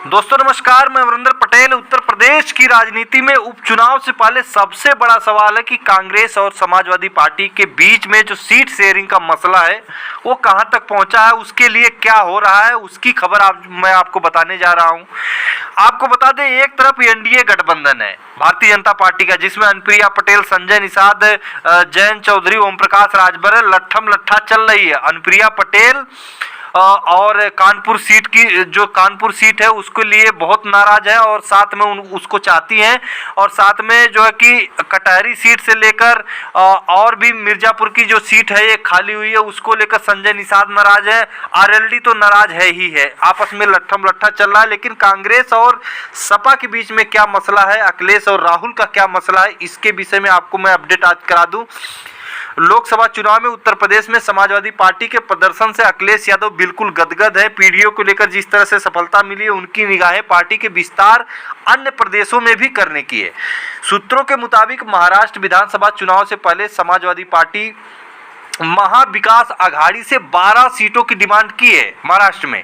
दोस्तों नमस्कार, मैं अमरिंदर पटेल। उत्तर प्रदेश की राजनीति में उपचुनाव से पहले सबसे बड़ा सवाल है कि कांग्रेस और समाजवादी पार्टी के बीच में जो सीट शेयरिंग का मसला है वो कहां तक पहुंचा है, उसके लिए क्या हो रहा है, उसकी खबर मैं आपको बताने जा रहा हूं। आपको बता दें, एक तरफ एनडीए गठबंधन है भारतीय जनता पार्टी का, जिसमें अनुप्रिया पटेल, संजय निषाद, जयंत चौधरी, ओम प्रकाश राजभर लट्ठम लट्ठा चल रही है। अनुप्रिया पटेल और कानपुर सीट की जो कानपुर सीट है उसके लिए बहुत नाराज है और साथ में उसको चाहती हैं, और साथ में जो है कि कटहरी सीट से लेकर और भी मिर्जापुर की जो सीट है ये खाली हुई है, उसको लेकर संजय निषाद नाराज है। आरएलडी तो नाराज है ही है, आपस में लट्ठम लट्ठा चल रहा है। लेकिन कांग्रेस और सपा के बीच में क्या मसला है, अखिलेश और राहुल का क्या मसला है, इसके विषय में आपको मैं अपडेट आज करा दूं। लोकसभा चुनाव में उत्तर प्रदेश में समाजवादी पार्टी के प्रदर्शन से अखिलेश यादव बिल्कुल गदगद है। पीडीओ को लेकर जिस तरह से सफलता मिली है, उनकी निगाहें पार्टी के विस्तार अन्य प्रदेशों में भी करने की है। सूत्रों के मुताबिक महाराष्ट्र विधानसभा चुनाव से पहले समाजवादी पार्टी महाविकास आघाड़ी से 12 सीटों की डिमांड की है। महाराष्ट्र में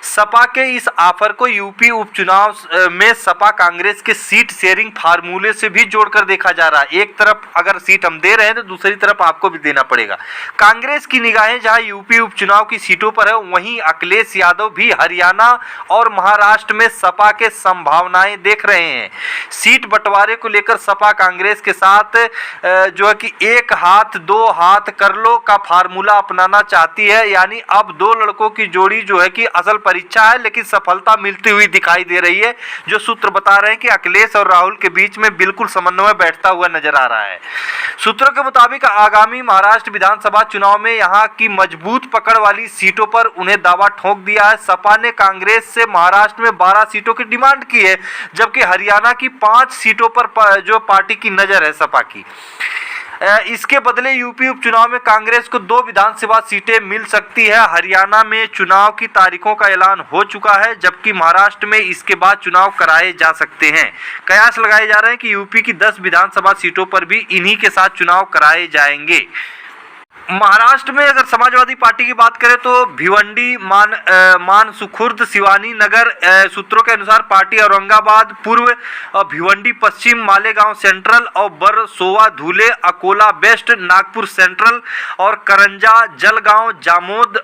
सपा के इस ऑफर को यूपी उपचुनाव में सपा कांग्रेस के सीट शेयरिंग फार्मूले से भी जोड़कर देखा जा रहा है। एक तरफ अगर सीट हम दे रहे हैं तो दूसरी तरफ आपको भी देना पड़ेगा। कांग्रेस की निगाहें जहां यूपी उपचुनाव की सीटों पर है, वहीं अखिलेश यादव भी हरियाणा और महाराष्ट्र में सपा के संभावनाएं देख रहे हैं। सीट बंटवारे को लेकर सपा कांग्रेस के साथ जो है कि एक हाथ दो हाथ कर लो का फार्मूला अपनाना चाहती है। यानी अब दो लड़कों की जोड़ी जो है कि असल परीक्षा है, लेकिन सफलता मिलती हुई दिखाई दे रही है। जो सूत्र बता रहे हैं कि अखिलेश और राहुल के बीच में बिल्कुल समन्वय बैठता हुआ नजर आ रहा है। सूत्रों के मुताबिक आगामी महाराष्ट्र विधानसभा चुनाव में यहां की मजबूत पकड़ वाली सीटों पर उन्हें दावा ठोक दिया है। सपा ने कांग्रेस से महाराष्ट्र में 12 सीटों की डिमांड की है, जबकि हरियाणा की 5 सीटों पर जो पार्टी की नजर है सपा की। इसके बदले यूपी उपचुनाव में कांग्रेस को 2 विधानसभा सीटें मिल सकती है। हरियाणा में चुनाव की तारीखों का ऐलान हो चुका है, जबकि महाराष्ट्र में इसके बाद चुनाव कराए जा सकते हैं। कयास लगाए जा रहे हैं कि यूपी की 10 विधानसभा सीटों पर भी इन्हीं के साथ चुनाव कराए जाएंगे। महाराष्ट्र में अगर समाजवादी पार्टी की बात करें तो भिवंडी, मानसुखुर्द, सिवानी नगर, सूत्रों के अनुसार पार्टी औरंगाबाद पूर्व, भिवंडी पश्चिम, मालेगांव सेंट्रल और बरसोवा, धुले, अकोला वेस्ट, नागपुर सेंट्रल और करंजा, जलगांव, जामोद,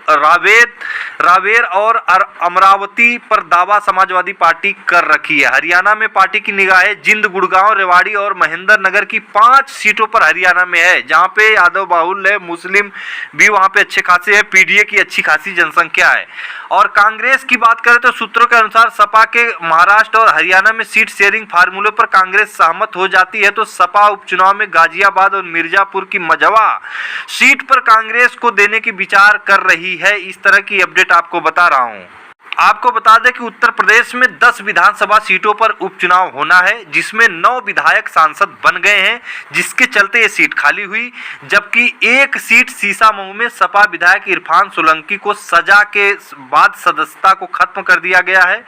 रावेर और अमरावती पर दावा समाजवादी पार्टी कर रखी है। हरियाणा में पार्टी की निगाहें जिंद, गुड़गांव, रेवाड़ी और महेंद्र नगर की 5 सीटों पर हरियाणा में है, जहां पे यादव बाहुल है, मुस्लिम भी वहां पे अच्छे खासे है, पीडीए की अच्छी खासी जनसंख्या है। और कांग्रेस की बात करें तो सूत्रों के अनुसार सपा के महाराष्ट्र और हरियाणा में सीट शेयरिंग फार्मूले पर कांग्रेस सहमत हो जाती है तो सपा उपचुनाव में गाजियाबाद और मिर्जापुर की मझवा सीट पर कांग्रेस को देने की विचार कर रही है। इस तरह की अपडेट आपको बता रहा हूं। आपको बता दें कि उत्तर प्रदेश में 10 विधानसभा सीटों पर उपचुनाव होना है, जिसमें 9 विधायक सांसद बन गए हैं, जिसके चलते ये सीट खाली हुई। जबकि एक सीट सीसामऊ में सपा विधायक इरफान सोलंकी को सजा के बाद सदस्यता को खत्म कर दिया गया है।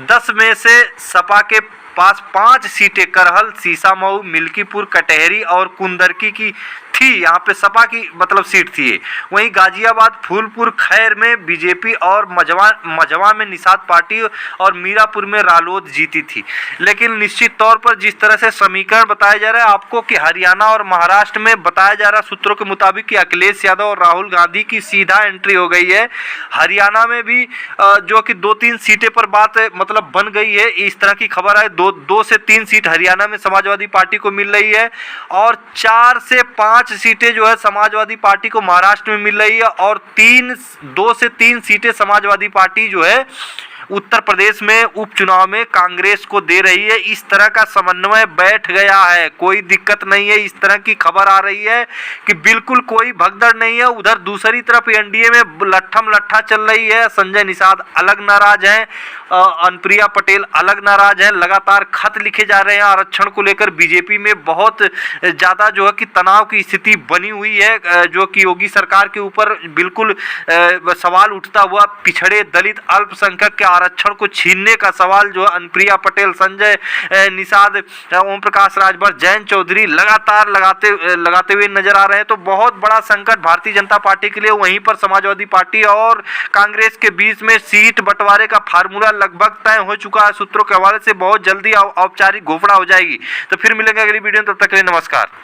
10 में से सपा के पास 5 सीटें करहल, सीसामऊ, मिल्कीपुर, कटहरी और कुंदरकी की थी। यहाँ पे सपा की मतलब सीट थी। वहीं गाजियाबाद, फूलपुर, खैर में बीजेपी और मझवा में निषाद पार्टी और मीरापुर में रालोद जीती थी। लेकिन निश्चित तौर पर जिस तरह से समीकरण बताया जा रहा है आपको कि हरियाणा और महाराष्ट्र में बताया जा रहा है सूत्रों के मुताबिक कि अखिलेश यादव और राहुल गांधी की सीधा एंट्री हो गई है। हरियाणा में भी जो कि 2-3 सीटें पर बात मतलब बन गई है, इस तरह की खबर है। 2 से 3 सीट हरियाणा में समाजवादी पार्टी को मिल रही है और 4 से 5 सीटें जो है समाजवादी पार्टी को महाराष्ट्र में मिल रही है और 2 से 3 सीटें समाजवादी पार्टी जो है उत्तर प्रदेश में उपचुनाव में कांग्रेस को दे रही है। इस तरह का समन्वय बैठ गया है, कोई दिक्कत नहीं है। इस तरह की खबर आ रही है कि बिल्कुल कोई भगदड़ नहीं है। उधर दूसरी तरफ एनडीए में लट्ठम लट्ठा चल रही है। संजय निषाद अलग नाराज हैं, अनुप्रिया पटेल अलग नाराज हैं। लगातार खत लिखे जा रहे हैं आरक्षण को लेकर। बीजेपी में बहुत ज़्यादा जो है कि तनाव की स्थिति बनी हुई है, जो कि योगी सरकार के ऊपर बिल्कुल सवाल उठता हुआ पिछड़े, दलित, अल्पसंख्यक के आरक्षण को छीनने का सवाल जो है अनुप्रिया पटेल, संजय निषाद, ओम प्रकाश राजभर, जयंत चौधरी लगातार लगाते हुए नजर आ रहे हैं। तो बहुत बड़ा संकट भारतीय जनता पार्टी के लिए। वहीं पर समाजवादी पार्टी और कांग्रेस के बीच में सीट बंटवारे का फार्मूला लगभग तय हो चुका है सूत्रों के हवाले से। बहुत जल्दी औपचारिक घोषणा हो जाएगी। तो फिर मिलेंगे अगली वीडियो में, तब तक के लिए नमस्कार।